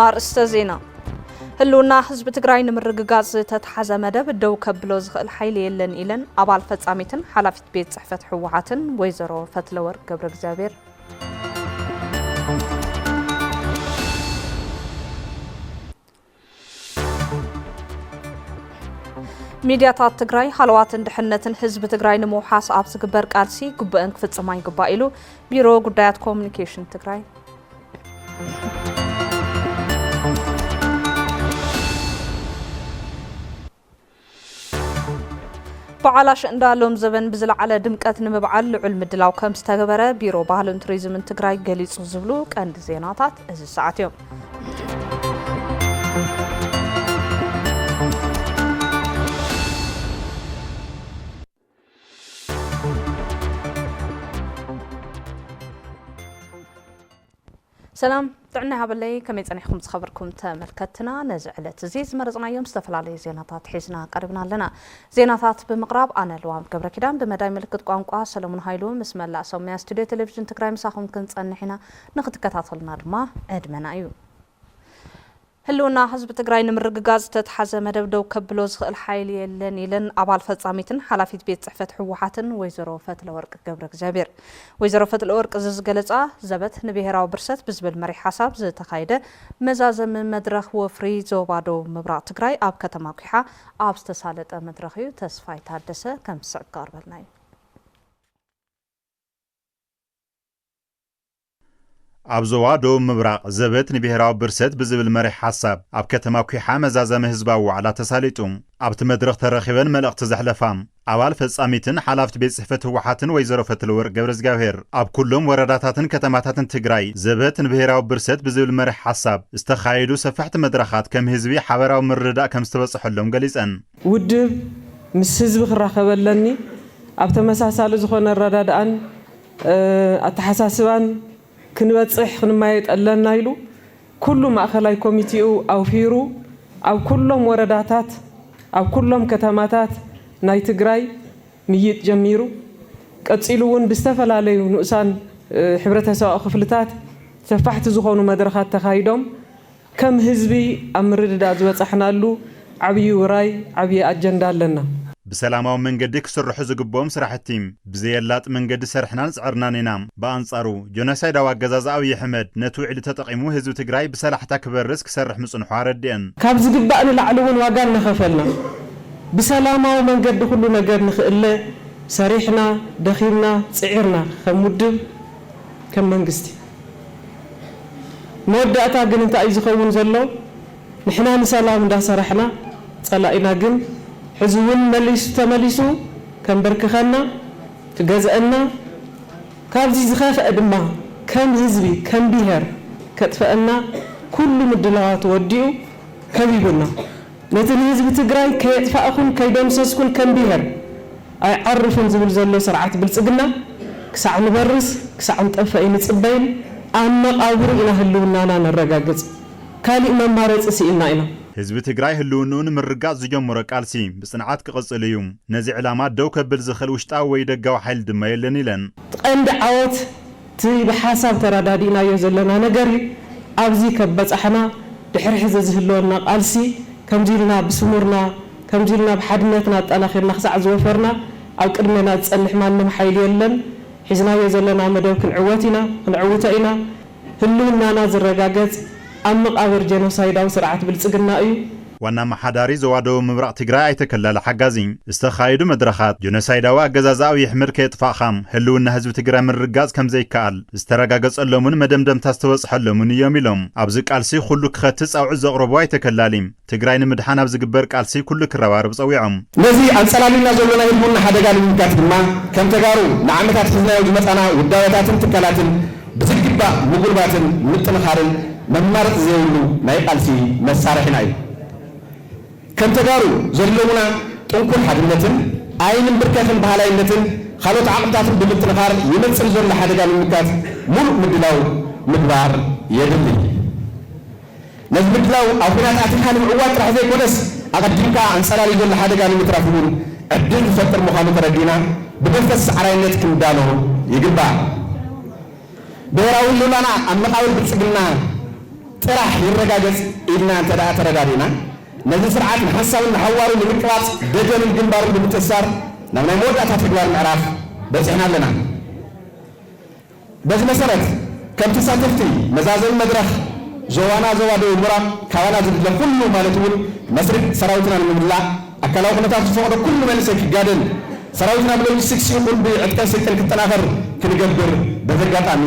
أرسل زينة هلونا حزب تግራይ ንምርግጋጽ ተተሓዘ መደብ ደው ከብሎ ዝኽእል ሓይሊ የለን ኢለን ኣባል ፈጻሚትን ሓላፊት ቤት ጽሕፈት ሕወሓትን ወይዘሮ ፈትለወርቅ ገብረ እግዚአብሔር ሚድያታት ትግራይ ሓለዋትን ድሕነትን ህዝብ ትግራይ ንምውሓስ ኣብ ዝግበር ቃልሲ ግብአን ክፍጽማ ይግባእ ኢሉ ቢሮ ጉዳያት ኮሙኒኬሽን ትግራይ بعلاش اندالوم زبن بزلعله دمقت نمبعل لعل مدلاو كم استغبره بيرو ባህልን ቱሪዝምን ትግራይ ገሊጹ ዝብሉ ቀንድ ዜናታት እዚ ሰዓት እዮም سلام ጥዕና ሃበለይ ከመይ ጸኒሕኩም ዝኸበርኩም ተመልከትና ነዝዕለት እዚ ዝመረጽናዮም ዝተፈላለዩ ዜናታት ሒዝና ቀርብና ኣለና ዜናታት ብምቕራብ ኣነ ልዋም ገብረ ኪዳን ብመዳይ ምልክት ቋንቋ ሰለሞን ሃይሉ ምስ መላእ ሰሙያ ስቱድዮ ቴሌቪዥን ትግራይ ምሳኹም ክንጸንሕና ንኽትከታተሉና ድማ ዕድመና እዩ ህልውና ህዝብ ትግራይ ንምርግጋጽ ተተሓዘ መደብ ደው ከብሎ ዝኽእል ሓይሊ የለን ኢለን ኣባል ፈጻሚትን ሓላፊት ቤት ጽሕፈት ሕወሓትን ወይዘሮ ፈትለወርቅ ገብረ እግዚአብሔር ወይዘሮ ፈትለወርቅ ዝገለጻ ዘበት ንብሔራዊ ብርሰት ብዝብል መሪ ሓሳብ ዝተኻይደ መዛዘም መድረኽ ወፍሪ ዞባዶ ምብራቕ ትግራይ ኣብ ከተማ ኩሓ ኣብ ዝተሳለጠ መድረኽ እዩ ተስፋይ ታደሰ ከም ዝስዕብ ቀርበልና እዩ ኣብዞዋ ዶ ምብራቕ ዘበት ንብሔራዊ ብርሰት ብዝብል መሪ ሓሳብ ኣብ ከተማ ኩሓ መዛዘመ ህዝባዊ ዋዕላ ተሳሊጡ ኣብቲ መድረኽ ተረኺበን መልእኽቲ ዘሕለፋ ኣባል ፈጻሚትን ሓላፍቲ ቤት ጽሕፈት ሕወሓትን ወይዘሮ ፈትለወርቅ ገብረ እግዚአብሔር ኣብ ኩሎም ወረዳታትን ከተማታትን ትግራይ ዘበት ንብሔራዊ ብርሰት ብዝብል መሪ ሓሳብ ዝተኻየዱ ሰፋሕቲ መድረኻት ከም ህዝቢ ሓበራዊ ምርዳእ ከም ዝተበጽሐሎም ገሊጸን ውድብ ምስ ህዝቢ ክራኸበለኒ ኣብ ተመሳሳሊ ዝኾነ ረዳድኣን ኣተሓሳስባን ክንበጽሕ ክንማየጥ ኣለና ኢሉ ኩሉ ማእኸላይ ኮሚቴኡ ኣውፊሩ ኣብ ኩሎም ወረዳታት ኣብ ኩሎም ከተማታት ናይ ትግራይ ምይጥ ጀሚሩ ቀጺሉ እውን ብዝተፈላለዩ ንኡሳን ሕብረተሰብ ክፍልታት ሰፋሕቲ ዝኾኑ መድረኻት ተኻይዶም ከም ህዝቢ ኣብ ምርድዳእ ዝበጽሕናሉ ዓብዪ ውራይ ዓብዪ ኣጀንዳ ኣለና بسلاماو منجدك سرح زقبوم سرحتيم بزيلات منجد سرحنا صعرنا نينام بانصارو جنسايد واجزاز او يحمد نتو عيد تطقيمو هزو تግራይ بسلاحتا كبر رزق سرح مصنحو አረደን ካብ ዝግባእን ላዕለውን ዋጋ ነኸፈልና بسلاماو መንገድ ሁሉ ነገር ንኽእለ ሰሪሕና ደኺምና ጽዒርና ከምውድብ ከም መንግስቲ መወዳእታ ግን እንታይ ዝኸውን ዘሎ ንሕና ንሰላም እንዳሰራሕና ጸላኢና ግን حزون مليس تمليسو كم بركخنا تجزأنا كابزي زخاف أدمه كم هزبي كم بيهر كتفأنا كل مدلات وديو كبيبنا نتن هزب تجراي كيتفأخون كيدمسسكون كم بيهر أي عرفون زبل زلو سرعة بالسجنة كسع نبرس كسع نتقفين تصبين أما قابر إلى هلونا نرجعز كالي إمام مارس أسئلنا إلنا ህዝቢ ትግራይ ህልውንኡን ምርጋጽ ዝጀመረ ቃልሲ ብጽንዓት ክቕጽል እዩ ነዚ ዕላማት ደው ከብል ዝኽእል ውሽጣዊ ወይ ደጋዊ ሓይሊ ድማ የለን ኢለን ቀንዲ ዓወት እቲ ብሓሳብ ተረዳዲእናዮ ዘለና ነገር ኣብዚ ከበጻሕና ድሕሪ ሕዚ ዝህልወና ቃልሲ ከምዚ ኢልና ብስሙርና ከምዚ ኢልና ብሓድነትና ኣጠናኺርና ክሳዕ ዝወፈርና ኣብ ቅድሜና ዝጸንሕ ማንም ሓይሊ የለን ሒዝናዮ ዘለና መደብ ክንዕወት ኢና ክንዕውቶ ኢና ህልውናና ዝረጋገጽ ኣብ መቃብር ጀኖሳይዳዊ ስርዓት ብልጽግና እዩ ዋና መሓዳሪ ዘዋዶ ምብራቕ ትግራይ ኣይተከላለ ሓጋዚ ዝተኻየዱ መድረኻት ጀኖሳይዳዊ ኣገዛዛዊ ይሕምር ከየጥፋእኻም ህልውና ህዝቢ ትግራይ ምርጋጽ ከም ዘይከኣል ዝተረጋገጸሎምን መደምደምታ ዝተበጽሐሎምን እዮም ኢሎም ኣብዚ ቃልሲ ኩሉ ክኸትፅ ኣውዕል ዘቕረቡ ኣይተከላሊም ትግራይ ንምድሓን ኣብ ዝግበር ቃልሲ ኩሉ ክረባርብ ጸዊዖም ነዚ ኣንጸላሊና ዘለና ህልውና ሓደጋ ንምምካት ድማ ከም ተጋሩ ንዓመታት ሒዝናዮ ዝመጻና ውዳበታትን ትካላትን ብዝግባእ ምጉልባትን ምጥንኻርን መማርጽ ዘይብሉ ናይ ቃልሲ መሳርሕና እዩ ከም ተጋሩ ዘለውና ጥንኩል ሓድነትን ኣይንን ብርከትን ባህላይነትን ካልኦት ዓቕምታትን ብምጥንኻር ይመጽእ ዘሎ ሓደጋ ንምምካት ሙሉእ ምድላው ምግባር የድሊ ነዚ ምድላው ኣብ ኩናት ኣትካ ንምዕዋት ጥራሕ ዘይኮነስ ኣቐዲምካ ኣንጸላሊ ዘሎ ሓደጋ ንምትራፍ እውን ዕድል ዝፈጥር ምዃኑ ተረዲና ብመንፈስ ሰዕራይነት ክንዳሎ ይግባእ ብሔራዊ ህልውናና ኣብ መቃብር ብልጽግና ጥራሕ ይረጋገጽ ኢልና እንተዳ ተረዳዲና ነዚ ስርዓት ንሓሳብን ንሓዋሩ ንምቅራጽ ደጀንን ግንባርን ብምትእሳር ናብ ናይ መወዳእታ ተግባር ምዕራፍ በፂሕና ኣለና። በዚ መሰረት ከም ተሳተፍቲ መዛዘሚ መድረኽ ዞባና ዞባ ደቡብ ምብራቕ ካባና ዝድለ ኩሉ ማለት እውን መስርዕ ሰራዊትና ንምምላእ ኣካላዊ ኩነታት ዝፈቕዶ ኩሉ መንእሰይ ክጋደል ሰራዊትና ብሎጂስቲክስ ይኹን ብዕጥቀት ስልጠን ክጠናኸር ክንገብር በተጋጣሚ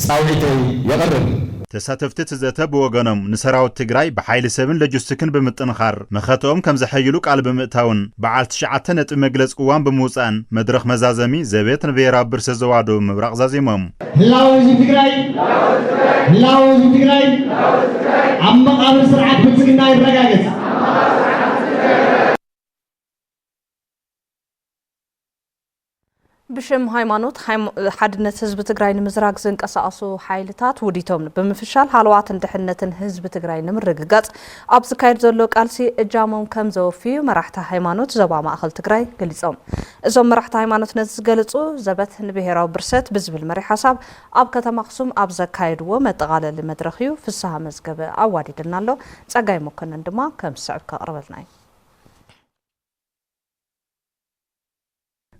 ፃውዒተይ የቐርብ። ተሳተፍቲ ትዘተ ብወገኖም ንሰራዊት ትግራይ ብሓይሊ ሰብን ሎጂስቲክን ብምጥንኻር መኸተኦም ከም ዘሐይሉ ቃል ብምእታውን በዓል 9 ነጥቢ መግለፂ ቅዋም ብምውፃን መድረኽ መዛዘሚ ዘቤት ንብሔራዊ ብርሰት ዞባ ደቡብ ምብራቕ ዛዚሞም ህላዊ ህዝቢ ትግራይ ኣብ መቃብር ስርዓት ብልጽግና ይረጋገጽ። ብሽም ሃይማኖት ሓድነት ህዝቢ ትግራይ ንምዝራግ ዝንቀሳቀሱ ሓይልታት ውዲቶም ብምፍሻል ሃልዋትን ድሕነትን ህዝቢ ትግራይ ንምርግጋጽ ኣብ ዝካየድ ዘሎ ቃልሲ እጃሞም ከም ዘወፍዩ መራሕቲ ሃይማኖት ዞባ ማእኸል ትግራይ ገሊጾም። እዞም መራሕቲ ሃይማኖት ነዚ ዝገልጹ ዘበት ንብሔራዊ ብርሰት ብዝብል መሪ ሓሳብ ኣብ ከተማ ኣክሱም ኣብ ዘካየድዎ መጠቓለሊ መድረኽ እዩ። ፍስሓ መዝገበ ኣዋዲድና ኣሎ። ጸጋይ መኮነን ድማ ከም ዝስዕብ ከቕርበልና እዩ።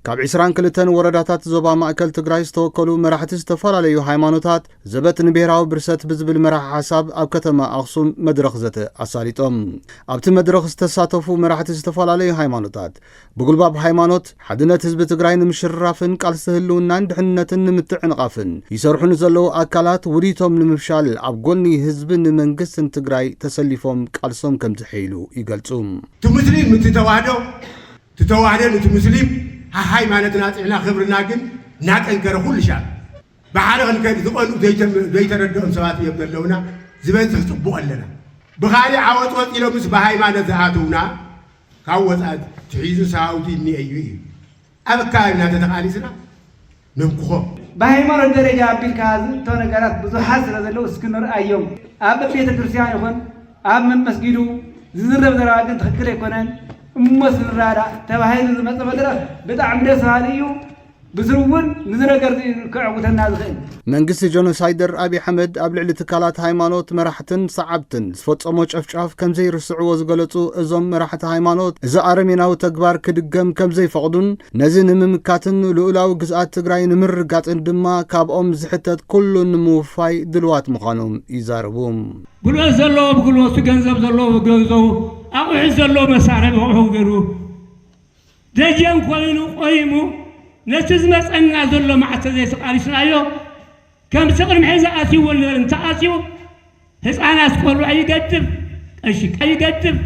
ካብ 22 ወረዳታት ዞባ ማእከል ትግራይ ዝተወከሉ መራሕቲ ዝተፈላለዩ ሃይማኖታት ዘበት ንብሔራዊ ብርሰት ብዝብል መራሒ ሓሳብ ኣብ ከተማ ኣክሱም መድረኽ ዘተ ኣሳሊጦም። ኣብቲ መድረኽ ዝተሳተፉ መራሕቲ ዝተፈላለዩ ሃይማኖታት ብጉልባብ ሃይማኖት ሓድነት ህዝቢ ትግራይ ንምሽራፍን ቃልሲ ህልውናን ድሕንነትን ንምትዕንቃፍን ይሰርሑን ዘለዉ ኣካላት ውዲቶም ንምፍሻል ኣብ ጎኒ ህዝብን መንግስትን ትግራይ ተሰሊፎም ቃልሶም ከም ዝሕይሉ ይገልጹ። እቲ ሙስሊም እቲ ሙስሊም ሃይማኖትና ጽዕና ክብርና ግን ናጠንከረ ኩሉ ሻል ብሓደ ክንከድ ዝቆኑ ዘይተረድኦም ሰባት እዮም ዘለውና ዝበዝሕ ጽቡቕ ኣለና ብኻሊእ ዓወት ወፂሎም ምስ ብሃይማኖት ዝኣተውና ካብ ወፃእ ትሒዙ ሰብኣውቲ እኒአ እዩ ኣብ ከባቢና ተተቃሊስና ነንኩኾ በሃይማኖት ደረጃ ኣቢልካ ዝእቶ ነገራት ብዙሓት ስለ ዘለዉ እስክንርአዮም ኣብ ቤተ ክርስቲያን ይኹን ኣብ መስጊዱ ዝዝረብ ዘረባ ግን ትክክል ኣይኮነን እሞስ ንራዳ ተባሂሉ ዝመፀ መድረኽ ብጣዕሚ ደስ በሃሊ እዩ። ብስሩውን ንዚ ነገር ክዕውተና ዝኽእል መንግስቲ ጆኖሳይደር ኣብይ ኣሕመድ ኣብ ልዕሊ ትካላት ሃይማኖት መራሕትን ሰዓብትን ዝፈጸሞ ጨፍጫፍ ከም ዘይርስዕዎ ዝገለጹ እዞም መራሕቲ ሃይማኖት እዚ ኣረሜናዊ ተግባር ክድገም ከም ዘይፈቕዱን ነዚ ንምምካትን ልኡላዊ ግዝኣት ትግራይ ንምርጋፅን ድማ ካብኦም ዝሕተት ኩሉ ንምውፋይ ድልዋት ምዃኖም ይዛረቡ። ጉልበት ዘለዎ ብጉልበቱ ገንዘብ ዘለዎ ብገንዘቡ ኣቑሑት ዘለዎ መሳርሒ ብቑሑ ገይሩ ደጀን ኮይኑ ቆይሙ ነቲ ዝመፀና ዘሎ ማዕተ ዘይተቃሊስናዮ ከም ቅድሚ ሕዚ ኣትይዎ ንበር እንተኣትዩ ህፃናት ቆልዑ ይገድብ ቀሽቃ ይገድብ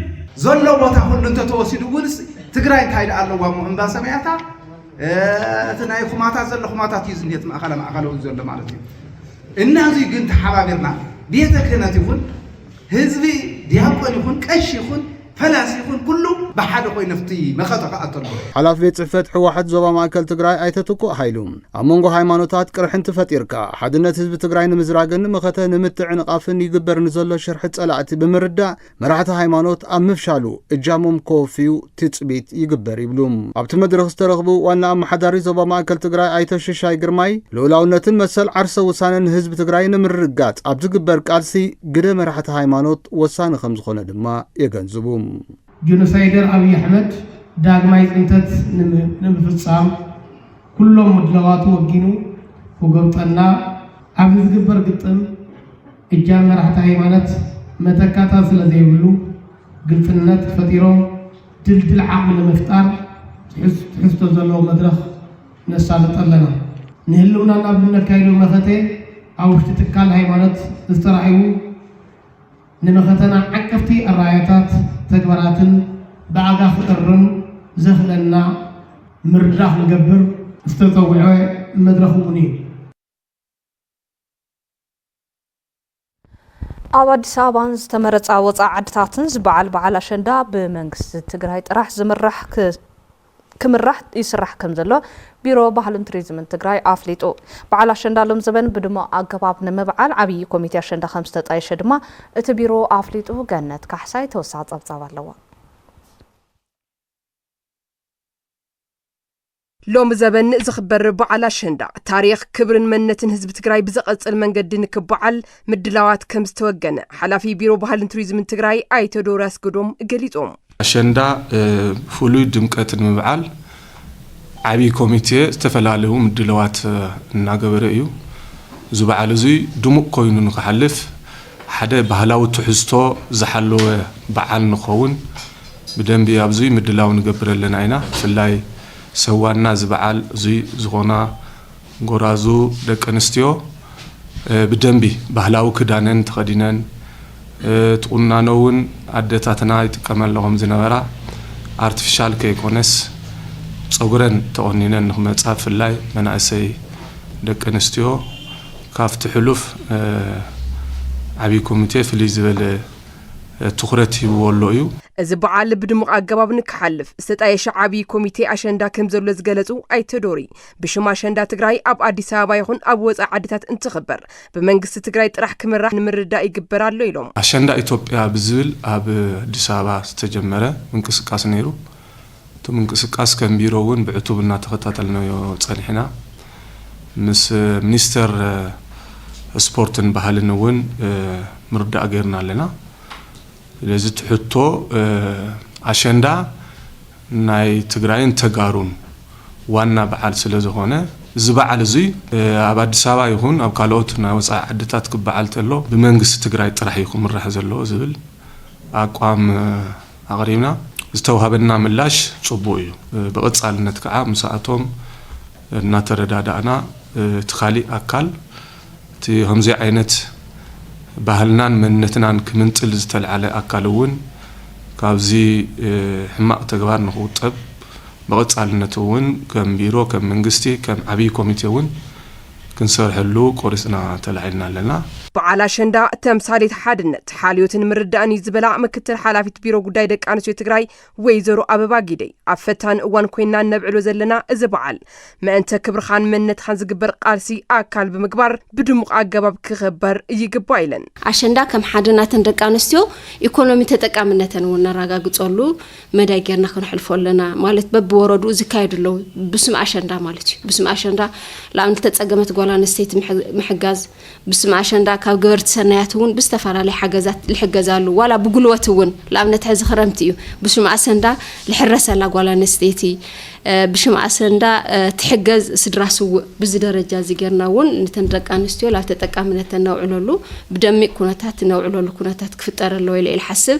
ዘሎ ቦታ ሁሉ እንተተወሲዱ ውንስ ትግራይ እንታይ ኣለዋ እምባ ሰማያታ እቲ ናይ ኩማታት ዘሎ ኩማታት እዩ ዝኔት ማእኸላዊ ዘሎ ማለት እዩ። እናዚ ግን ተሓባቢርና ቤተ ክህነት ይኹን ህዝቢ ዲያቆን ይኹን ቀሺ ይኹን ፈላሲ ይኹን ኩሉ ብሓደ ኮይኑ ነፍቲ መኸተካ ኣተሉ ሓላፊ ቤት ጽሕፈት ሕወሓት ዞባ ማእከል ትግራይ ኣይተትኩእ ሃይሉ ኣብ መንጎ ሃይማኖታት ቅርሕን ተፈጢርካ ሓድነት ህዝቢ ትግራይ ንምዝራግን መኸተ ንምትዕንቃፍን ይግበር ንዘሎ ሽርሒ ጸላእቲ ብምርዳእ መራሕቲ ሃይማኖት ኣብ ምፍሻሉ እጃሞም ከወፍዩ ትጽቢት ይግበር ይብሉ። ኣብቲ መድረኽ ዝተረኽቡ ዋና ኣመሓዳሪ ዞባ ማእከል ትግራይ ኣይተ ሽሻይ ግርማይ ልኡላውነትን መሰል ዓርሰ ውሳነን ህዝቢ ትግራይ ንምርጋጽ ኣብ ዝግበር ቃልሲ ግደ መራሕቲ ሃይማኖት ወሳኒ ከም ዝኾነ ድማ የገንዝቡ። ጆኖሳይደር ኣብይ ኣሕመድ ዳግማይ ጽንተት ንምፍጻም ኩሎም ምድለዋቱ ወጊኑ ክገብጠና ኣብ ዝግበር ግጥም እጃም መራሕቲ ሃይማኖት መተካታት ስለ ዘይብሉ ግልጽነት ፈጢሮም ድልድል ዓቕሚ ንምፍጣር ትሕዝቶ ዘለዎ መድረኽ ነሳልጥ ኣለና። ንህልውናና ብነካይዶ መኸተ ኣብ ውሽጢ ትካል ሃይማኖት ዝተራእዩ ንመኸተና ዓቀፍቲ ኣራያታት ተግባራትን ብኣጋ ክቀርም ዘኽለና ምርዳኽ ንገብር ዝተፀውዐ መድረኽ እውን እዩ። ኣብ ኣዲስ ኣበባን ዝተመረፃ ወፃኢ ዓድታትን ዝበዓል በዓል ኣሸንዳ ብመንግስቲ ትግራይ ጥራሕ ዝምራሕ ክምራሕ ይስራሕ ከም ዘሎ ቢሮ ባህልን ቱሪዝምን ትግራይ ኣፍሊጡ። በዓል ኣሸንዳ ሎም ዘበን ብድሙቕ ኣገባብ ንምብዓል ዓብዪ ኮሚቴ ኣሸንዳ ከም ዝተጣየሸ ድማ እቲ ቢሮ ኣፍሊጡ። ገነት ካሕሳይ ተወሳኺ ጸብጻብ ኣለዋ። لوم زبن زخبر بعلا شندا تاريخ كبر منتن حزب تግራይ بزقصل መንገዲ ንክበዓል ምድላዋት ከም ዝተወገነ ሓላፊ ቢሮ ባህልን ቱሪዝምን ትግራይ አይተ ዶራስ ጎዶም ገሊጾም አሸንዳ ፍሉይ ድምቀትን ምብዓል ዓቢ ኮሚቴ ዝተፈላልዩ ምድላዋት እናገበረ እዩ ዝበዓል እዚ ድሙቅ ኮይኑ ንክሐልፍ ሓደ ባህላዊ ትሕዝቶ ዝሓለወ በዓል ንኸውን ብደንቢ ኣብዙ ምድላው ንገብረለና ኢና ፍላይ ሰዋና ዝበዓል እዚ ዝኾና ጎራዙ ደቂ ኣንስትዮ ብደንቢ ባህላዊ ክዳነን ተኸዲነን ትቁናነውን ኣደታትና ይጥቀመለዎም ዝነበራ ኣርቲፊሻል ከይኮነስ ፀጉረን ተቆኒነን ንኽመጻ ፍላይ መናእሰይ ደቂ ኣንስትዮ ካብቲ ሕሉፍ ዓቢ ኮሚቴ ፍልይ ዝበለ ትኩረት ይወሎ እዩ እዚ በዓል ብድሙቕ ኣገባብ ንክሐልፍ ዝተጣየሸ ዓቢ ኮሚቴ ኣሸንዳ ከም ዘሎ ዝገለጹ ኣይተዶሪ ብሽማ ኣሸንዳ ትግራይ ኣብ ኣዲስ ኣበባ ይኹን ኣብ ወፃኢ ዓድታት እንትኽበር ብመንግስቲ ትግራይ ጥራሕ ክምራሕ ንምርዳእ ይግበር ኣሎ ኢሎም ኣሸንዳ ኢትዮጵያ ብዝብል ኣብ ኣዲስ ኣበባ ዝተጀመረ ምንቅስቃስ ነይሩ እቲ ምንቅስቃስ ከም ቢሮ እውን ብዕቱብ እናተኸታተልናዮ ፀኒሕና ምስ ሚኒስተር ስፖርትን ባህልን እውን ምርዳእ ገይርና ኣለና ለዚ ትሕቶ ኣሸንዳ ናይ ትግራይን ተጋሩን ዋና በዓል ስለ ዝኾነ እዚ በዓል እዚ ኣብ ኣዲስ ኣበባ ይኹን ኣብ ካልኦት ናይ ወፃኢ ዓድታት ክበዓል ተሎ ብመንግስቲ ትግራይ ጥራሕ ይኹን ምራሕ ዘሎ ዝብል ኣቋም ኣቕሪብና ዝተዋሃበና ምላሽ ጽቡቕ እዩ ብቐጻልነት ከዓ ምሳኣቶም እናተረዳዳእና ትኻሊ ኣካል እቲ ከምዚ ዓይነት ባህልናን መንነትናን ክምንጥል ዝተልዓለ ኣካል እውን ካብዚ ሕማቕ ተግባር ንኽውጠብ ብቐጻልነት እውን ከም ቢሮ ከም መንግስቲ ከም ዓብይ ኮሚቴ እውን ክንሰርሐሉ ቆሪፅና ተላዒልና ኣለና በዓል ኣሸንዳ ተምሳሌት ሓድነት ሓልዮትን ምርዳእን ዝበላ ምክትል ሓላፊት ቢሮ ጉዳይ ደቂ ኣንስትዮ ትግራይ ወይዘሮ ኣበባ ጊደይ ኣብ ፈታን እዋን ኮይና ነብዕሎ ዘለና እዚ በዓል ምእንተ ክብርኻን መንነትኻን ዝግበር ቃልሲ ኣካል ብምግባር ብድሙቕ ኣገባብ ክኽበር ይግባእ ኢለን ኣሸንዳ ከም ሓድናትን ደቂ ኣንስትዮ ኢኮኖሚ ተጠቃምነትን እውን ነረጋግፀሉ መዳይ ጌርና ክንሕልፎ ኣለና ማለት በብወረዱ ዝካየድለው ብስም ኣሸንዳ ማለት እዩ ብስም ኣሸንዳ ለኣብነት ተፀገመት ጓል ኣንስተይቲ ምሕጋዝ ብስም ኣሸንዳ ካብ ገበርቲ ሰናያት እውን ብዝተፈላለዩ ሓገዛት ልሕገዛሉ ዋላ ብጉልበት እውን ለኣብነት ሕዚ ክረምቲ እዩ ብስም ኣሸንዳ ልሕረሰላ ጓል ኣንስተይቲ ብሽም ኣሸንዳ ትሕገዝ ስድራ ስውእ ብዚ ደረጃ ዝገርና እውን ነተን ደቂ ኣንስትዮ ላብ ተጠቃምነተን ነውዕለሉ ብደሚቅ ኩነታት ነውዕለሉ ኩነታት ክፍጠር ኣለዎ ኢለ ይሓስብ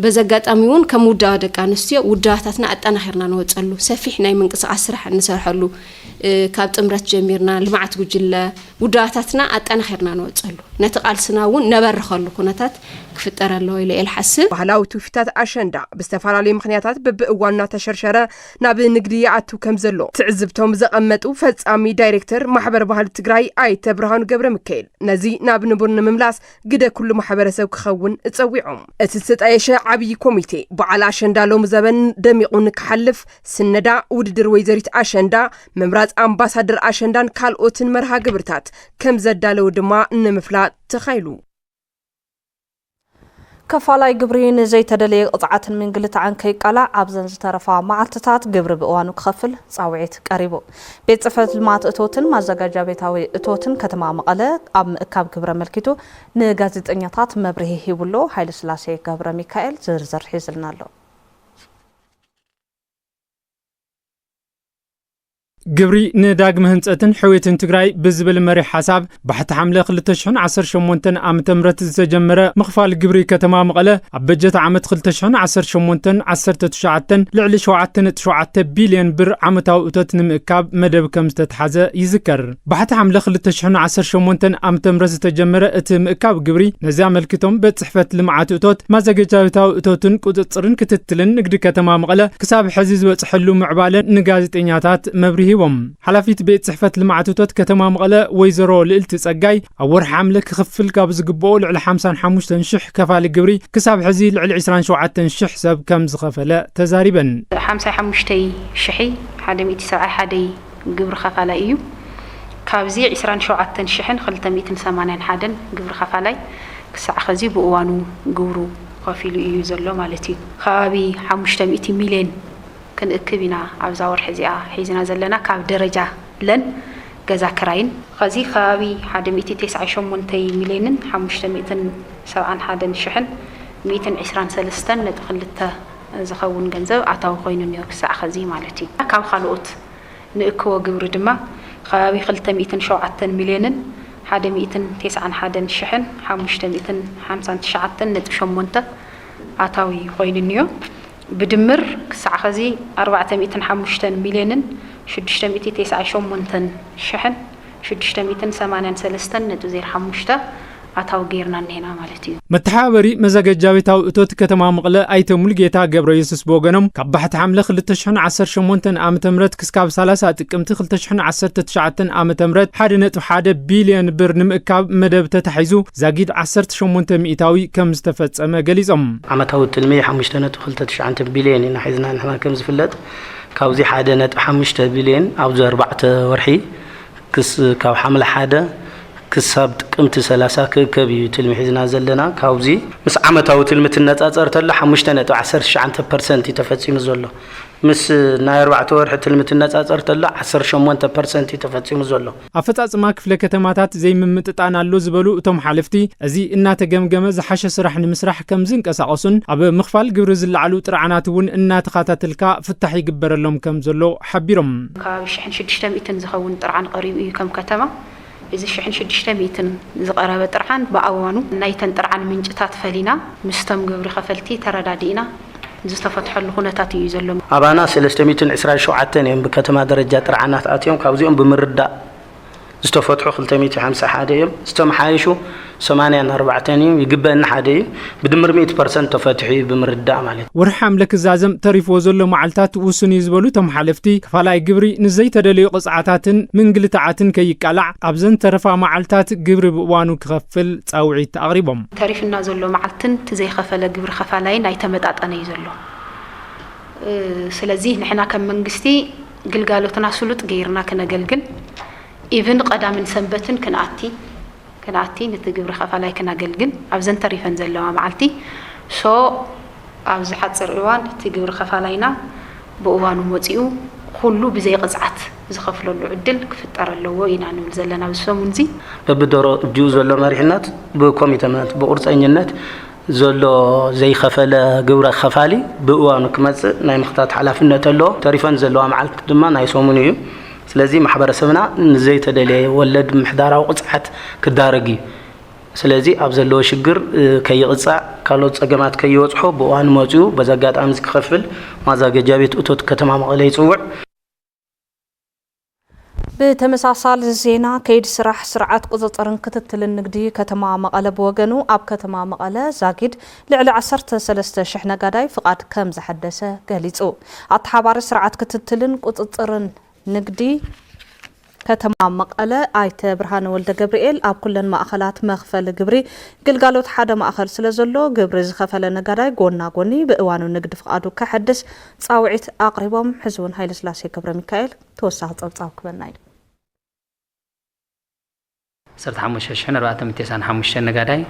በዚ ኣጋጣሚ እውን ከም ውዳዋ ደቂ ኣንስትዮ ውዳዋታትና ኣጠናኺርና ንወፀሉ ሰፊሕ ናይ ምንቅስቃስ ስራሕ እንሰርሐሉ ካብ ጥምረት ጀሚርና ልምዓት ጉጅለ ውዳዋታትና ኣጠናኺርና ንወፀሉ ነቲ ቃልስና እውን ነበርኸሉ ኩነታት ክፍጠር ኣለዎ ኢለ ይሓስብ ባህላዊ ትውፊታት ኣሸንዳ ብዝተፈላለዩ ምክንያታት በብእዋንና ተሸርሸረ ናብ ንግዲ ይኣቱ ከም ዘሎ ትዕዝብቶም ዘቐመጡ ፈጻሚ ዳይሬክተር ማሕበር ባህሊ ትግራይ ኣይተ ብርሃኑ ገብረ ሚካኤል ነዚ ናብ ንቡር ንምምላስ ግደ ኩሉ ማሕበረሰብ ክኸውን እፀዊዖም እቲ ዝተጣየሸ ዓብይ ኮሚቴ በዓል ኣሸንዳ ሎም ዘበን ደሚቑ ንክሐልፍ ስነዳ ውድድር ወይዘሪት ኣሸንዳ መምራፅ ኣምባሳደር ኣሸንዳን ካልኦትን መርሃ ግብርታት ከም ዘዳለው ድማ ንምፍላጥ ተኻይሉ كفالاي جبري نزي تدلي قطعة من قلت عن كي قلع عبزن زترفع معتتات جبر بقوانو كخفل صاوعيت قريبو بيت صفت المات اتوتن ما زجاجة بيتاوي اتوتن كتمام مقالة ام كاب جبر ملكيتو نجازت انيطات مبرهي هيولو هاي السلاسي جبر ميكائيل زرزر حيزلنا له جبري نداق مهنساتن حويتن تقراي بزبل مري حساب بحت حملة خلتشحن 18 عام تمرت الزجمرة مخفال جبري كتما مقالة عبجت عامت خلتشحن 18 لعلي شوعتن بليون بر عامتاو اتوتن مئكاب مدب كمستتحازة يذكر بحت حملة خلتشحن 18 عام تمرت الزجمرة ات مئكاب جبري نزاع ملكتهم بتصحفة لمعات اتوت ما زجاجاوتاو اتوتن قدترن كتتلن نقد كتما مقالة كساب حزيز وصحلو معبالة نقازت انياتات مبرهي حلفيت بيت صحفة المعتوتات كتما مقالة ويزرو لقلت تسقاي أور حاملة كخفل كابز قبول على 55 شح كفال الجبري كساب حزيل على 27 شح سب كم زخفلة تزاربا 55 شحي حدا 170 حدا جبر خفالة إيو كابزي 27 شحن خلت 180 حدا جبر خفالة كسع خزي بقوانو جورو خفيل إيو زلو مالتي خابي 500 مليون ክንእክብና ኣብዛ ወርሒ እዚኣ ሒዝና ዘለና ካብ ደረጃ ለን ገዛ ክራይን ከዚ ከባቢ 198 ሚልዮንን 571,123.2 ዝኸውን ገንዘብ ኣታዊ ኮይኑ ነው ክሳዕ ከዚ ማለት እዩ ካብ ካልኦት ንእክቦ ግብሪ ድማ ከባቢ 207 ሚልዮንን 191,559.8 ኣታዊ ኮይኑ ነው بدمر كسع خزي 405 مليون 698 شحن 683.5 أتاو غيرنا هنا مالتي متحاوري مزاجاويتاو اتوت كتما مقله ايتو ملغيتا غبرو يسوس بوغنم كبحت حمله 2018 عام تمرت كسكاب 30 تقمت 2019 عام تمرت 1.1 بليون بر نمكاب مدب تتحيزو زاغيد 18 مئتاوي كم استفصمه غليصم عامتاو تلمي 5.9 بليون ان حيزنا نحنا كم زفلت كاوزي 1.5 بليون او 4 ورحي كس كاو حمله 1 كسب قمت 30 كبي تلمي حزنا زلنا كاوزي مس عمتاو تلمت النصاصر تلا 5.19% يتفصم زلو مس نا 4 ورح تلمت النصاصر تلا 18% يتفصم زلو افصاصما كفل كتماتات زي ممططان الله زبلو اتم حلفتي ازي እና ተገምገመ ዝሓሸ ስራሕ ንምስራሕ ከም ዝንቀሳቀሱን ኣብ ምኽፋል ግብሪ ዝለዓሉ ጥርዓናት እውን እና ተኻታተልካ ፍታሕ ይግበረሎም ከም ዘሎ ሓቢሮም ካብ 600 ዝኸውን ጥርዓን ቀሪቡ እዩ ከም ከተማ إذا شحن 600 زقرابة طرحان بأوانو نايتن طرحان منجتات فلينا مستم قبر خفلتي تردادينا زستفتح الخونتات يزلم أبانا 327 يوم بكتما درجات طرحانات آتيهم كاوزيهم بمرداء زستفتحوا 350 حاديهم استم حايشو 84 يوم يقبل حادي بدمر 100% تفتحي بمرداء مالت ورحم لك زازم تريفو زلو معلتات وسني زبلو تم حلفتي كفالاي قبري نزي تدلي قصعاتاتن من قلتعاتن كيقلع ابزن ترفا معلتات قبري بوانو كخفل تصاوعي تقريبهم تاريفنا زلو معلتن تزي خفل قبر خفالاي نايتمطاطني زلو سلازي نحنا كم منغستي قلقالوتنا سلوت غيرنا كنغلغل إيفن قدام سنبتن كنعتي نتقبر خفالاي كنغلغل أبزن تريفن زلوا معلتي سو أبز حصر إيوان تقبر خفالاينا بأوانو موصيو كله بزي قزعات زخفلو العدل كفتر اللو إنا نمل زلنا بسومنزي ببدورو جوز ولا مريحنات بكوميتمنت بقرصينينت زلو زي خفل قبر خفالي بأوانو كمز ناي مختات حلافنت اللو تريفن زلوا معلت دما ناي سومنيو سلازي محبرسبنا نزي تدلي ولد محدارا وقصعت كدارغي سلازي ابزلو شجر كيقصع كالو صقمات كيوصحو بوان موصيو بزغات امز كخفل مازاجاجابيت اتوت كتما مقله يصوع بتمساسال زينا كيد سراح سرعات قططرن كتتل النقدي كتما مقله بوغنو اب كتما مقله زاغيد لعل 13 شحن غداي فقاد كم زحدثه غليصو اتحبار سرعات كتتلن قططرن نقدي كتما مقاله ايت برهان ولد جبريل اب كلن ماخلات مخفل جبري قلقالوت حدا ماخل سلازلو جبري زخفل نغداي غونا غوني باوانو نقد فقادو كحدث صاوعيت اقربهم حزون هايل سلاسي كبر ميكائيل توسع صصاو كبناي سرت حمش شحن 495 نغداي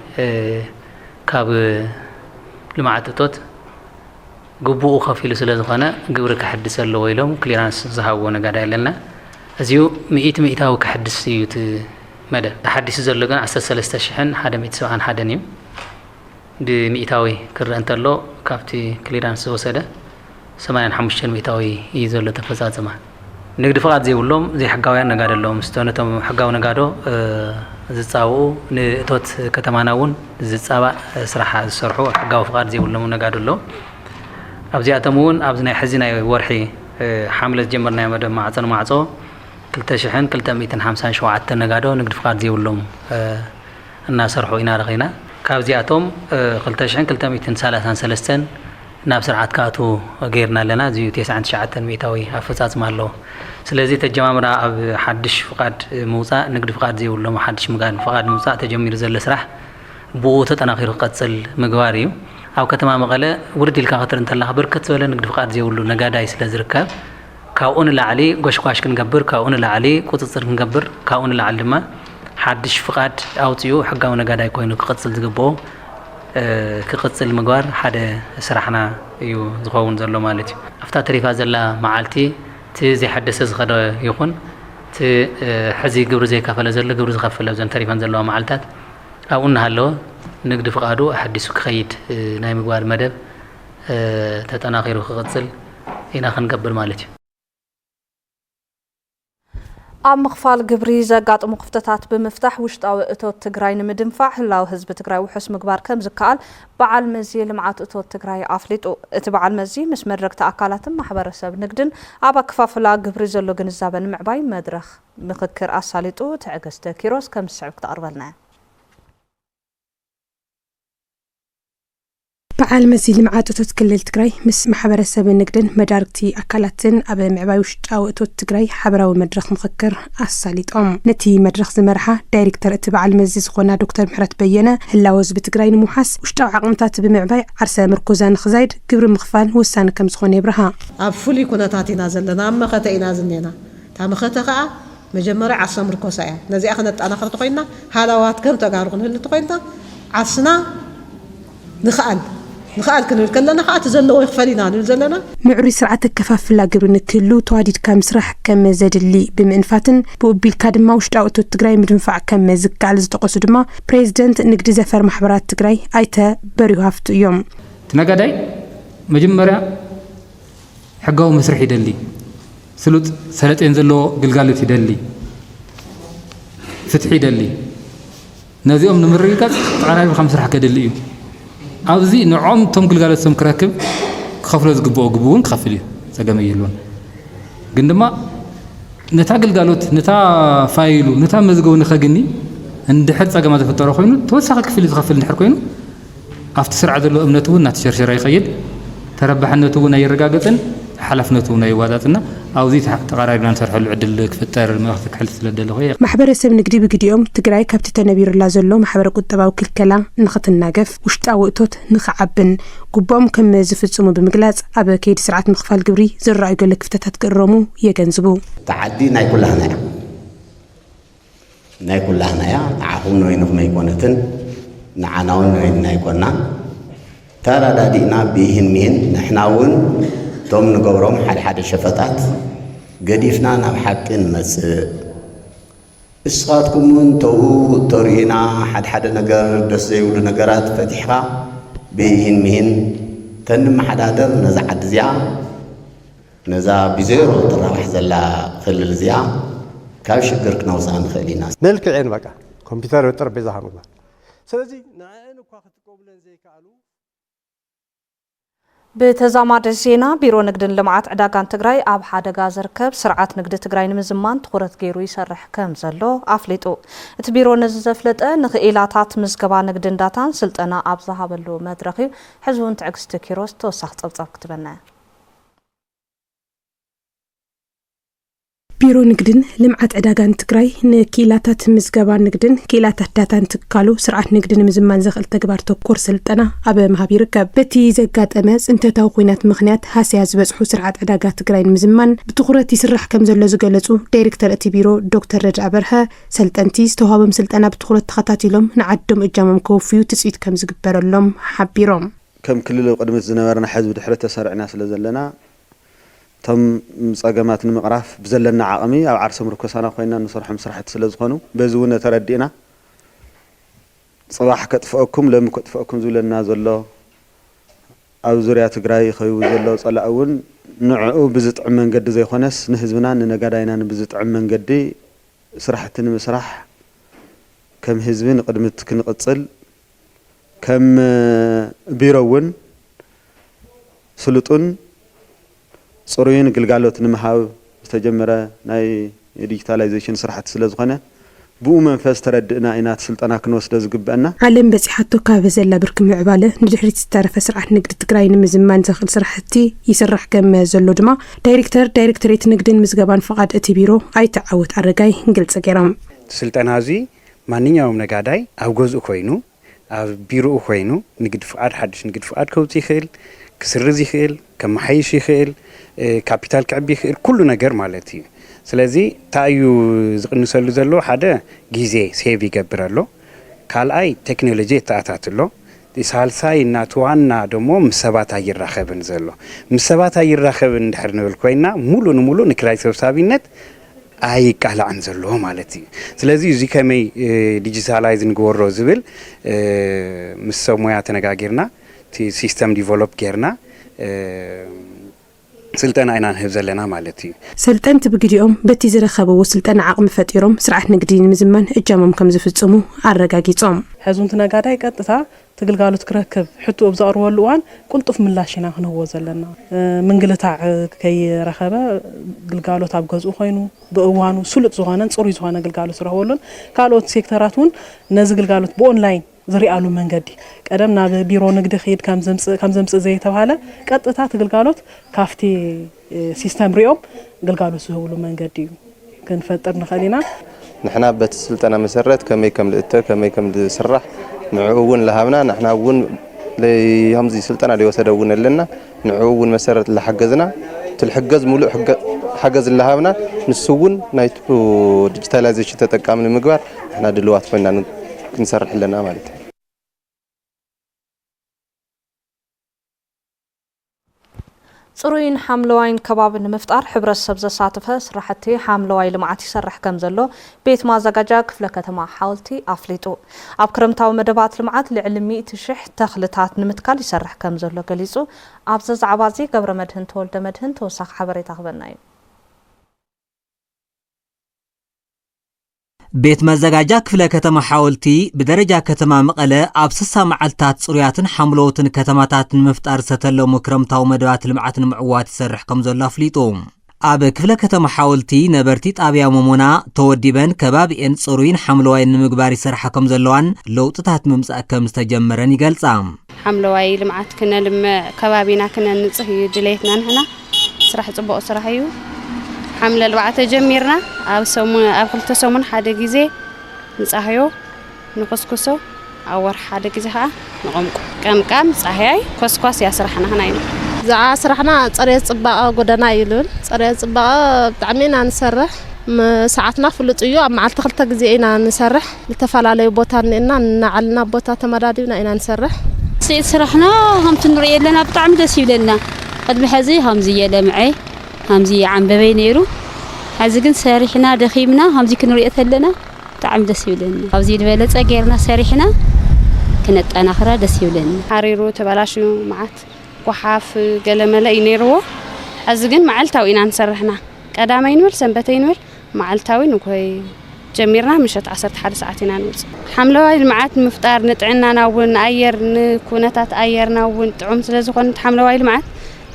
كاب لمعاتቶት قبو خفيل سلازخنا جبر كحدث الله ويلهم كليرانس زهاو نغداي لنا ازيو 100 مئتاو كحدث يوت مدى تحدث زلو كان 13 شحن 171 نيم دي مئتاوي كرنتلو كافتي كليرانس وسده 85 مئتاوي يزلو تفصاصما نقد فقط زي ولهم زي حقاويان نغادلهم استونتم حقاو نغادو زصاو نتوت كتماناون زصابا سراحه زسرحو حقاو فقط زي ولهم نغادلو ابزياتمون ابزناي حزيناي ورحي حمله جمرنا مدى معصن معصو 2257 نغادو نقد فقاد زيولهم الناس رحوا إنا رغينا كابزياتهم 2233 ناب سرعات كاتو غيرنا لنا زيو 99 مئتاوي افصاص مالو سلازي تجمامرا اب حدش فقاد موصا نقد فقاد زيولهم حدش مغان فقاد موصا تجمير زل سرح بو تطناخير قصل مغواريو او كتما مقاله ورد الكا خطر انت الله بركت ولا نقد فقاد زيولو نغاداي سلازركاب كاون لعلي غشخاش كنغبر كاون لعلي قطصر كنغبر كاون لعلي ما حدش فقاد اوتيو حقاو نغاداي كوينو قصل زغبو ክቅጽል ምግባር ሓደ ስራሕና እዩ ዝኸውን ዘሎ ማለት እዩ ኣፍታ ተሪፋ ዘላ መዓልቲ እቲ ዘይሓደሰ ዝኸደ ይኹን እቲ ሕዚ ግብሪ ዘይከፈለ ዘሎ ግብሪ ዝኸፈለ ዘን ተሪፋን ዘለዋ መዓልታት ኣብኡ እናሃለወ ንግዲ ፍቃዱ ኣሐዲሱ ክኸይድ ናይ ምግባር መደብ ተጠናኺሩ ክቅጽል ኢና ክንገብር ማለት እዩ ኣብ ምኽፋል ግብሪ ዘጋጥሙ ክፍተታት ብምፍታሕ ውሽጣዊ እቶት ትግራይ ንምድንፋዕ ህላዊ ህዝቢ ትግራይ ውሑስ ምግባር ከም ዝከኣል በዓል መዚ ልምዓት እቶት ትግራይ ኣፍሊጡ እቲ በዓል መዚ ምስ መድረክቲ ኣካላትን ማሕበረሰብ ንግድን ኣብ ኣከፋፍላ ግብሪ ዘሎ ግንዛበ ንምዕባይ መድረኽ ምክክር ኣሳሊጡ ትዕግስተ ኪሮስ ከም ዝስዕብ ክትቐርበልና በዓል መዚ ልምዓት እቶት ክልል ትግራይ ምስ ማሕበረሰብ ንግድን መዳርክቲ ኣካላትን ኣብ ምዕባይ ውሽጣዊ እቶት ትግራይ ሓበራዊ መድረኽ ምክክር ኣሳሊጦም ነቲ መድረኽ ዝመርሓ ዳይሬክተር እቲ በዓል መዚ ዝኾና ዶክተር ምሕረት በየነ ህላዊ ህዝቢ ትግራይ ንምውሓስ ውሽጣዊ ዓቕምታት ብምዕባይ ዓርሰ ምርኮዛ ንኽዛይድ ግብሪ ምኽፋል ወሳኒ ከም ዝኾነ ይብርሃ ኣብ ፍሉይ ኩነታት ኢና ዘለና ኣብ መኸተ ኢና ዝኔና እታ መኸተ ከዓ መጀመርያ ዓርሰ ምርኮሳ እያ ነዚኣ ክነጣናኽር ተኾይንና ሃላዋት ከም ተጋሩ ክንህሉ ተኾይንና ዓርስና ንኽኣል ክንብል ከለና ከዓ እቲ ዘለዎ ይኽፈል ኢና ንብል ዘለና ምዕሩይ ስርዓት ኣከፋፍላ ግብሪ ንክህሉ ተዋዲድካ ምስራሕ ከም ዘድሊ ብምእንፋትን ብኡቢልካ ድማ ውሽጣዊ እቶት ትግራይ ምድንፋዕ ከም ዝከኣል ዝጠቐሱ ድማ ፕሬዚደንት ንግዲ ዘፈር ማሕበራት ትግራይ ኣይተ በሪሁ ሃፍቱ እዮም እቲ ነጋዳይ መጀመርያ ሕጋዊ መስርሕ ይደሊ ስሉጥ ሰለጤን ዘለዎ ግልጋሎት ይደሊ ፍትሒ ይደሊ ነዚኦም ንምርግጋጽ ተቐራሪብካ ምስራሕ ከደሊ እዩ ኣብዚ ንዖም ቶም ግልጋሎቶም ክረክብ ክኸፍሎ ዝግብኦ ግቡውን ክኸፍል እዩ ፀገም የለዎን ግን ድማ ነታ ግልጋሎት ነታ ፋይሉ ነታ መዝገቡ ንኸግኒ እንድሕር ፀገማ ዝፈጠሮ ኮይኑ ተወሳኺ ክፍል ዝኸፍል እንድሕር ኮይኑ ኣብቲ ስርዓት ዘሎ እምነቱ እውን እናተሸርሸረ ይኸይድ ተረባሕነቱ እውን ኣይረጋገፅን ሓላፍነቱ እውን ኣይዋጣጥና ኣብዚ ተቐራሪብና ንሰርሐሉ ዕድል ክፍጠር ምኽቲ ክሕል ስለደለኹ ማሕበረሰብ ንግዲ ብግዲኦም ትግራይ ካብቲ ተነቢሩላ ዘሎ ማሕበረ ቁጠባዊ ክልከላ ንኽትናገፍ ውሽጣዊ እቶት ንኽዓብን ጉቦም ከም ዝፍጽሙ ብምግላጽ ኣብ ከይዲ ስርዓት ምኽፋል ግብሪ ዝረኣዩ ገለ ክፍተታት ክእረሙ የገንዝቡ ተዓዲ ናይ ኩላህና እያ ንዓኹም ነወይንኹም ኣይኮነትን ንዓና እውን ነወይንና ኣይኮና ተራዳዲእና ብይህን ሚህን ንሕና እውን ቶም ንገብሮም ሓደ ሸፈጣት ገዲፍና ናብ ሓቂ ንመጽእ እስኻትኩም እውን ተው ተሪእና ሓደ ነገር ደስ ዘይብሉ ነገራት ፈቲሕኻ ብይህን ሚህን ተንመሓዳደር ነዛ ዓዲ እዚኣ ነዛ ብዜሮ ትራባሕ ዘላ ክልል እዚኣ ካብ ሽግር ክነውፅኣ ንኽእል ኢና መልክዕን በቃ ኮምፒተር ጠረጴዛ ምግባር ስለዚ ንዕን እኳ ክትቀብለን ዘይከኣሉ بتزامد الزينة بيرو نقد لمعات عداقان تقراي أب حادقا زركب سرعات نقد تقراي نمزمان تخورت جيرو يسرح كم زلو أفليتو تبيرو نزفلت نخيلاتات مزقبا نقد داتان سلطنا أب ذهب اللو مدرخي حزون تعكس تكيروس توسخ تصبصب كتبنا ቢሮ ንግድን ልምዓት ዕዳጋን ትግራይ ንኪላታት ምዝገባ ንግድን ኪላታት ዳታን ትካሉ ስርዓት ንግድን ምዝማን ዘኽእል ተግባር ተኮር ስልጠና ኣብ ምሃብ ይርከብ በቲ ዘጋጠመ ጽንተታዊ ኩናት ምኽንያት ሃስያ ዝበጽሑ ስርዓት ዕዳጋ ትግራይ ምዝማን ብትኹረት ይስራሕ ከም ዘሎ ዝገለጹ ዳይሬክተር እቲ ቢሮ ዶክተር ረድዓ በርሀ ሰልጠንቲ ዝተዋሃቦም ስልጠና ብትኹረት ተኸታቲሎም ንዓዶም እጃሞም ከወፍዩ ትጽቢት ከም ዝግበረሎም ሓቢሮም ከም ክልል ቅድሚት ዝነበረና ሕዝቢ ድሕሪ ተሰርዕና ስለ ዘለና تم صقامات المقراف بزلنا عقمي أو عرس مركزنا خوينا نصرح مسرحة سلزخنو بزونا تردينا صباح كتفأكم لم كتفأكم زولنا زلوا أو زريات جراي خيو زلوا صلا أول نوع بزت عمن قد زي خناس نهزمنا نجداينا بزت عمن قدي سرحة مسرح كم هزبين قدمت كنقتصل كم بيرون سلطون صورين قلقالوت نمحاو استجمرة ناي ديجيتاليزيشن سرحت سلازخنا بو منفس تردنا إنات سلطنا كنوس لازقبنا علم بس حتى كافزلا بركم عبالة ندحري تستعرف سرعة نقد تقراي نمزمان داخل سرحتي يسرح كم زلو دما دايركتوريت نقدن مزقبان فقاد اتبيرو اي تعود عرقاي نقل تقرام سلطنا هذي مانين يوم نقاداي او جوز اخوينو او بيرو اخوينو نقد فقاد حدش نقد فقاد كوتي خيل كسرزي خيل كم حيشي خيل كابيتال كعبي خير كل نجار مالتي سلازي تايو نسألو زلو حدا جيزي سيفي جبرالو كال أي تكنولوجيا تاعتاتلو ሳልሳይ እናትዋና ደሞ ምሰባት አይራኸብን ዘሎ ምሰባት አይራኸብን እንድሕር ንብል ኮይና ሙሉ ንክራይ ሰብሳቢነት አይቃላዕን ዘሎ ማለት እዩ ስለዚህ እዚ ከመይ ዲጂታላይዝ ንግበሮ ዝብል ምስ ሰብ ሞያ ተነጋጊርና ቲ ሲስተም ዲቨሎፕ ጌርና ስልጠና ኢና ንህብ ዘለና ማለት እዩ ስልጠንቲ ብግዲኦም በቲ ዝረኸብዎ ስልጠና ዓቕሚ ፈጢሮም ስርዓት ንግዲ ንምዝማን እጃሞም ከም ዝፍጽሙ አረጋጊጾም ሕዙንቲ ነጋዳይ ቀጥታ ትግልጋሎት ክረክብ ሕቱ ኣብዛቕርበሉ እዋን ቁልጡፍ ምላሽ ኢና ክንህቦ ዘለና ምንግልታዕ ከይረኸበ ግልጋሎት ኣብ ገዝኡ ኮይኑ ብእዋኑ ስሉጥ ዝኾነን ጽሩይ ዝኾነ ግልጋሎት ዝረኽበሉን ካልኦት ሴክተራት እውን ነዚ ግልጋሎት ብኦንላይን ዝሪአሉ መንገዲ ቀደም ናብ ቢሮ ንግዲ ኸይድ ከም ዘምጽእ ዘይተባሃለ ቀጥታ ትግልጋሎት ካፍቲ ሲስተም ሪኦም ግልጋሎት ዝህብሉ መንገዲ እዩ ክንፈጥር ንኽእል ኢና ንሕና በቲ ስልጠና መሰረት ከመይ ከም ልእተ ከመይ ከም ዝስራሕ ንዕኡ እውን ለሃብና ንሕና እውን ለይሃምዚ ስልጠና ሊወሰደ እውን ኣለና ንዕኡ እውን መሰረት ለሓገዝና ትልሕገዝ ሙሉእ ሓገዝ ለሃብና ንሱ እውን ናይቱ ዲጂታላይዜሽን ተጠቃሚ ንምግባር ንሕና ድልዋት ኮይና ክንሰርሕ ኣለና ማለት እዩ ጽሩይን ሓምለዋይን ከባቢ ንምፍጣር ሕብረተሰብ ዘሳተፈ ስራሕቲ ሓምለዋይ ልምዓት ይሰርሕ ከም ዘሎ ቤት ማዘጋጃ ክፍለ ከተማ ሓወልቲ ኣፍሊጡ ኣብ ክረምታዊ መደባት ልምዓት ልዕሊ 100,000 ተኽልታት ንምትካል ይሰርሕ ከም ዘሎ ገሊጹ ኣብ ዘዛዕባ እዚ ገብረ መድህን ተወልደ መድህን ተወሳኺ ሓበሬታ ክበና እዩ ቤት መዘጋጃ ክፍለ ከተማ ሓወልቲ ብደረጃ ከተማ መቐለ ኣብ 60 መዓልታት ጽሩያትን ሓምለዎትን ከተማታትን ምፍጣር ዝተለሙ ክረምታዊ መደባት ልምዓትን ምዕዋት ይሰርሕ ከም ዘሎ ኣፍሊጡ ኣብ ክፍለ ከተማ ሓወልቲ ነበርቲ ጣብያ መሞና ተወዲበን ከባቢአን ጽሩይን ሓምለዋይን ንምግባር ይሰርሕ ከም ዘለዋን ለውጥታት ምምጻእ ከም ዝተጀመረን ይገልጻ ሓምለዋይ ልምዓት ክነልምዕ ከባቢና ክነንጽህ ድሌትና ንሕና ስራሕ ጽቡቕ ስራሕ እዩ حملة الوقت جميرنا أو خلت سومن حدا جزء نصحيو نقصقصو أو حدا جزء ها نقوم كم صحيح قصقص يا سرحنا هنايم زع سرحنا صريت صباقة قدنا يلون صريت صباقة تعمينا نسرح ساعتنا فلتيو مع التخلت جزئنا نسرح لتفعل على بوتان إننا نعلنا بوتات مدادينا إننا نسرح سيد سرحنا هم تنري لنا بطعم دسيب لنا قد بحزي هم زي لمعي همزي عم ببينيرو هازكن سارحنا دخيمنا همزي كنريت لنا طعم دسيولنا هازي البلد غيرنا سارحنا كنت انا اخرى دسيولنا حريرو تبلاشو معت وحاف قلمله ينيرو هازكن معلتاوينا نسرحنا قدامين ور سنبتين ور معلتاوي نكوي جميرنا مشت 11 ساعتنا نوص حملوا المعات مفطار نطعنا ناون اير نكونتات ايرنا ون طعم سلازكون حملوا المعات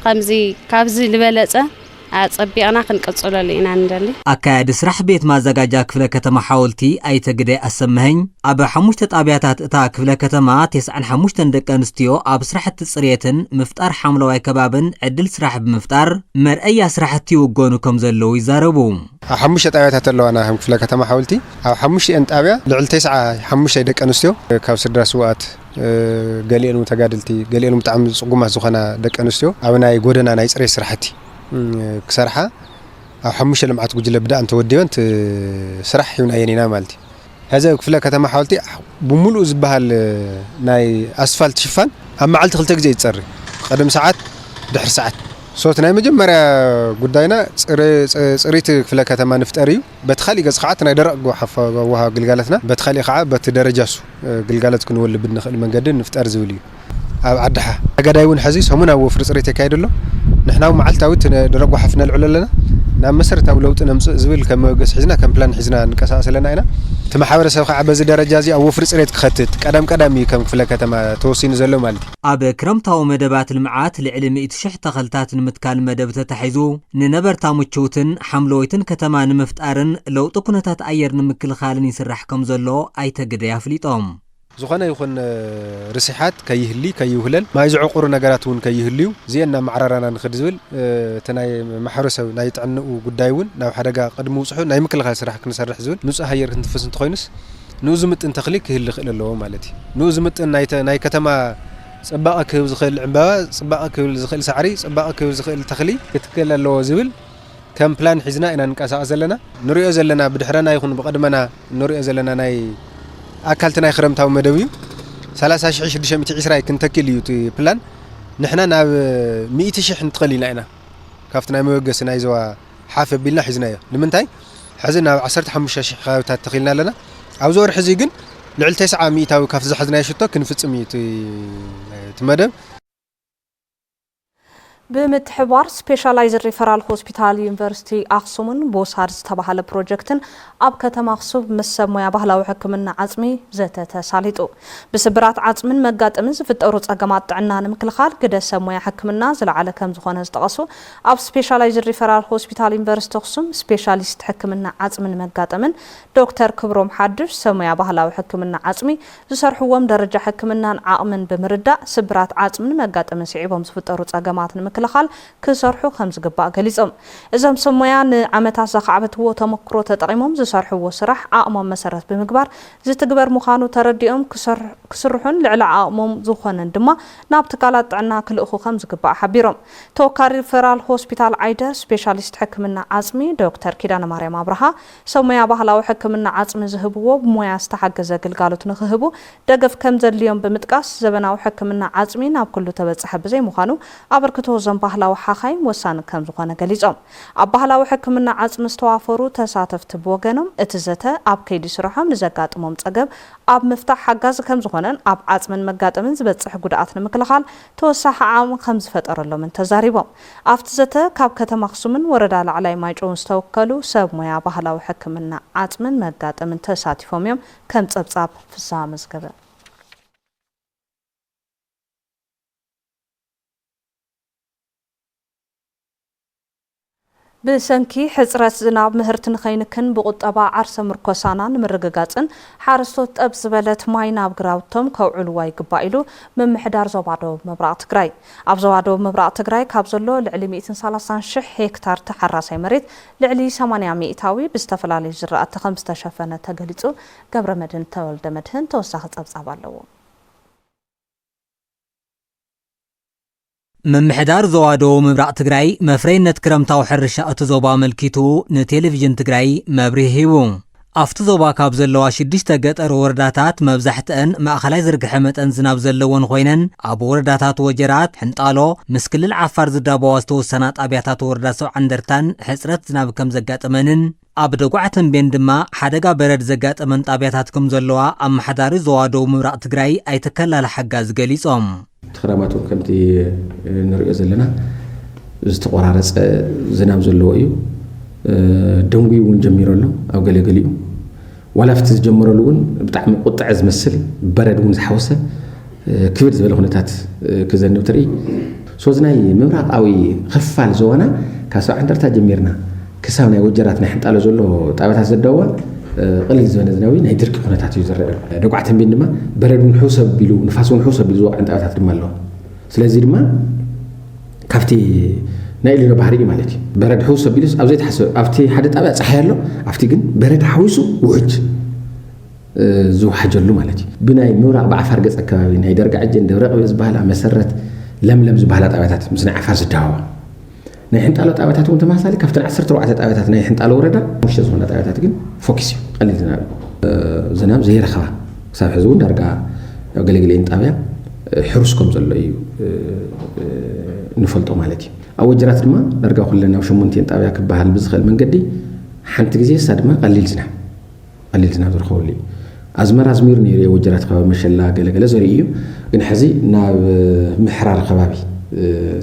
قمزي كابزي لبلصه أصبينا كنقصلو لينا ندلي أكاد سرح بيت مازجاجا كفلا كتما حاولتي أي تجدي أسمهين أب حموش تطابياتات إتا كفلا كتما 95 دقة نستيو أب سرح التصريتن مفتار حملوا كبابن عدل سرح بمفتار مرأي سرحتي وجونكم زلوا يزاربوم حموش تطابياتات اللي أنا هم كفلا كتما حاولتي أو حموش أنت أبيا لعل 9 حموش دقة نستيو كاوسر دراسوات قليل متجادلتي قليل متعمد صقومة زخنا دقة نستيو أو أنا يقولنا أنا يسري سرحتي كسرحة أو حمش لمعت وجل بدأ أنت وديونت سرح يون أينينا مالتي هذا كفلا كتما حاولتي بملؤ زبها ناي أسفلت شفان أما على تخلتك زي تصري قدم ساعات دحر ساعات صوت ناي مجمرة قداينا صريت كفلا كتما نفتريو بتخلي جز قعات ناي درق وحف وها قلقالتنا بتخلي قعات بتدرجاسو قلقالت كن ولا بدنا خلي من قدر نفتر زولي عدها قدايون حزيز همنا وفر صريت كايدلو نحنا معلتاوت درق وحفنا العللنا نعم مسرت أو لو تنمس زويل كم قص حزنا كم بلان حزنا نكساس لنا هنا تمحاور سوق عبز درجة زي أو فرص ريت خطت قدامي كم فلك تما توصين زلوا مالتي أب كرمتاو مدبات المعات لعلم إتشح تغلطات المتكال مدب تتحيزو ننبر تاموتشوتن حملويتن كتمان مفتارن لو تكونتات أير نمكل خالن يسرح كم زلو أي تقدي أفليتهم زخنا يكون رسيحات كيهلي كيهلل ما يزعقور نجاراتون كيهليو زينا معررنا نخدزول تناي محرسه ناي تعنقو قدايون ناو حدقا قدمو صحو ناي مكل خال سرح كنسرح زول نوز هير كنتفس انت خوينس نوزمت انت خليك هل خل له مالتي نوزمت ناي كتما صباقك وزخل عمبا صباقك وزخل سعري صباقك وزخل تخلي كتكل له زول كم بلان حزنا ان نقاسا زلنا نريو زلنا بدحرنا يكون بقدمنا نريو زلنا ناي أكلتنا خرمتها ومدوي 30,620 كنتكل يوتي بلان نحنا ناب 100,000 نتقلينا هنا كافتنا موجسنا يزوا حافب بيلنا حزنايا لمنتاي حزنا 15,000 خاوتات تخيلنا لنا او زور حزي جن لعل 900 كاف زحزنا شتو كنفصم تمدب بمتحوار سبيشالايزر ريفرال هوسبيتال يونيفرسيتي أخصمن بوسارز تبعها بروجكتن أب كتم أخصب مسمويا بحلا وحكمنا عزمي زتة ساليتو بسبرات عزمن مجات أمز في الأروز أجمعت عنا نمكل خال كده سمويا حكمنا زل على كم زخانة تقصو أب سبيشالايزر ريفرال هوسبيتال يونيفرسيتي أخصم سبيشاليست حكمنا عزمن مجات أمن دكتور كبروم حدش سمويا بحلا وحكمنا عزمي زسرحوهم درجة حكمنا عامن بمردة سبرات عزمن مجات أمن سعيبهم في الأروز أجمعت مكلخال كسرحو خمس قباء قليزهم إذا مسميان عمتها زخعبت هو تمكرو تطعيمهم زسرحو وسرح عامهم مسارات بمقبار زي تقبر مخانو ترديهم كسرحون لعلى عامهم زخوان دما نابتقالات عنا كل أخو خمس قباء حبيرهم توكار ريفرال هوسبيتال عايدر سبيشاليست حكمنا عزمي دكتور كيدانا مريم أبرها سميا بحلاو حكمنا عزمي زهبوه بمويا استحقزة قلقالو تنخهبو دقف كمزر اليوم بمتقاس زبناو حكمنا عزمي ناب كله تبتسحب زي مخانو أبركتو زن بحلاو حاخيم وسان كم زخانة قليزهم أب بحلاو حكمنا عزم استوافرو تساتفت بوغنهم اتزته أب كيدي سرحهم لزقات ممتقب أب مفتاح حقاز كم زخانن أب عزمن مقات من زبتسح قدعاتنا مكلخال توسح عام خمس فتر اللو من تزاريبهم أفتزته كاب كتم أخصمن وردال علي مايجون استوكلو سب مويا بحلاو حكمنا عزمن مقات من تساتفهم يوم كم تصاب في السامز كذا بسنكي حزرات زناب مهرتن خينكن بقطبا عرس مركوسانا نمرقاقاتن حارستوت أبزبالت ماينا بقراوتهم كوعلواي قبائلو من محدار زوبادو مبراء تقراي أبزوادو مبراء تقراي كابزلو لعلي 130 هكتار تحراسي مريت لعلي 800 تاوي بستفلالي جراءات 15 فنة تقليتو قبر مدن تولد مدهن توساخت أبزابالو من محدار زوادو مبراء تقراي مفرينت كرمتاو حرشة أتزوبا ملكيتو نتلفزيون تقراي مبريهيو أفتو زوبا كابزلو شديش تقطر ورداتات مبزحتن مأخلاي زرق حمت أنزناب زلوون خوينن أبو ورداتات وجرات حنطالو مسكل العفار زدابو واستو السنات أبياتات ورداسو عندرتان حسرت زناب كم زقات أمنن أبدو قعتن بين دما حدقا برد زقات أمن طابياتاتكم زلوا أم حداري زوادو مبراء تقراي أي تكلا لحقاز قليصهم تخراماتهم كمتي نرجع زلنا استقرارس زنام زلوا أيو دموي ونجمير له أو قلي قليو ولا فتز جمر لون بتعمل قطع عز مسل برد ونزحوسه كبر زبالة هنتات كذا نوتري سوزناي مبرق أوي خفال زوانا كاسو عندرتا جميرنا كساونا وجراتنا حتى على زلوا طابتها زدوا قليل زمان زناوي نهدرك هنتات يزرع رقعتهم بينما برد ونحوسه بيلو نفاس ونحوسه بيلو عند طابتها تدمالو سلازي ما كافتي نايل بحري مالتي برد حوسه بيلس أو زيت حسب أفتي حدث أبى صحيح أفتي جن برد حوسه وعج زو حجلو مالتي بناي مورع بعفر قص أكابي ناي درجة عجن درجة بزبالة مسرت لم زبالة أبتات مصنع عفر الدعوة ناي حنت على أبتات وأنت ما سالك كفتن 10 روعات أبتات ناي حنت على ورده مش زمان أبتات جن فوكسي قليل زنام زي رخوة صار حزون درجة قليل أنت أبيا حرسكم زلوا نفلتوا مالتي أو جرات ما نرجع كلنا وشمونتين تابع كبهال بزخل من قدي حنت جزء صدمة قليل زنا درخولي أزمير نيري وجرات خباب مشلا قلة زريو إن حزي ناب محرار خبابي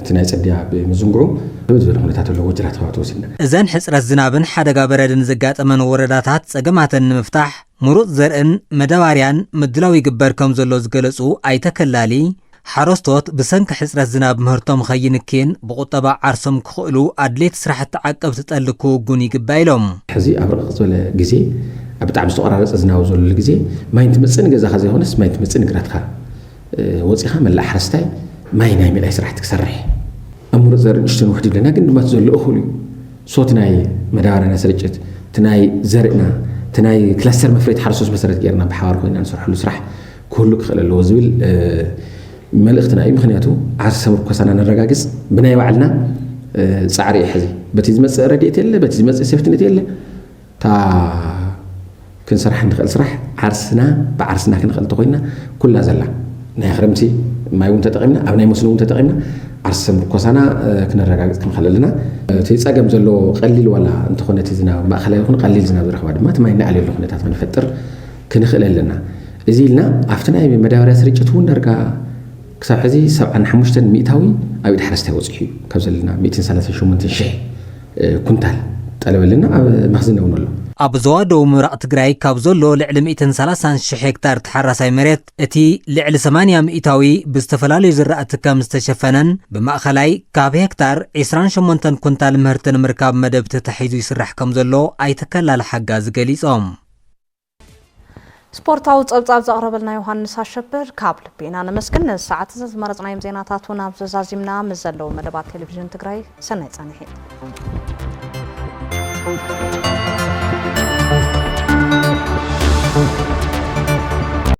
تنايس أديها بمزنقعو بيدور هنتات ولا وجرات خباب توصلنا إذن حسر الزنابن حدقا بردن زقات أمن ورداتات سقماتن مفتاح مرود زرقن مدواريان مدلوي قبركم زلوز قلسو أي تكلالي حرستوت بسنك حسر الزناب مهرتم خينكين بقطبع عرسم كخلو أدليت سرحة تعقب تتألكو قوني قبايلهم حزي أبرق ولا جزي أبتعب استقرار الزناو زول الجزي ما ينتمسن جزا خزي هونس ما ينتمسن قراتها وزي خام اللي حرستاي ما يناي من أي سرحة تكسرح أمور زر نشتن وحدي لنا قد ما تزول أخولي صوتناي مدارنا سرجت تناي زرقنا تناي كلاستر مفريد حرسوس مسرت جيرنا بحوار خوينا نصرح له سرح كله خلال الوزول ملختنا أي مخنياتو عرس مركوسانا نرجعجز بناي وعلنا سعري حزي بتزمس رديت يلا بتزمس سيفتنت يلا تا كن سرح نخل سرح عرسنا بعرسنا كنخل تقولنا كلها زلا ናይ ክረምቲ ማይ እውን ተጠቂምና ኣብ ናይ መስኖ እውን ተጠቂምና ዓርሲ ምርኮሳና ክነረጋግፅ ክንከለልና እቲ ፀገም ዘሎ ቀሊል ዋላ እንትኾነ እቲ ዝናብ ማእኸላይ ይኹን ቀሊል ዝናብ ዝረኽባ ድማ እቲ ማይ እናዕለሉ ኩነታት ክንፈጥር ክንኽእል ኣለና እዚ ኢልና ኣብቲ ናይ መዳበርያ ስርጭት እውን ዳርጋ ክሳብ ሕዚ 75 ሚእታዊ ኣብ ኢድ ሓረስታይ ወፂሑ እዩ ካብ ዘለና 138,000 ኩንታል ጠለበልና ኣብ መኽዝን እውን ኣሎ ኣብ ዞባ ደቡብ ምብራቕ ትግራይ ካብ ዘሎ ልዕሊ 130,000 ሄክታር ተሓራሳይ መሬት እቲ ልዕሊ 80 ሚእታዊ ብዝተፈላለዩ ዝራእቲ ከም ዝተሸፈነን ብማእኸላይ ካብ ሄክታር 28 ኩንታል ምህርቲ ንምርካብ መደብ ተታሒዙ ይስራሕ ከም ዘሎ ኣይተከላል ሓጋዝ ገሊፆም ስፖርታዊ ፀብፃብ ዘቕረበልና ዮሃንስ ኣሸብር ካብ ልቤና ነመስግን ሰዓት ዝመረፅናዮም ዜናታት እውን ኣብ ዘዛዚምና ምስ ዘለዉ መደባት ቴሌቭዥን ትግራይ ሰናይ ጸኒሒ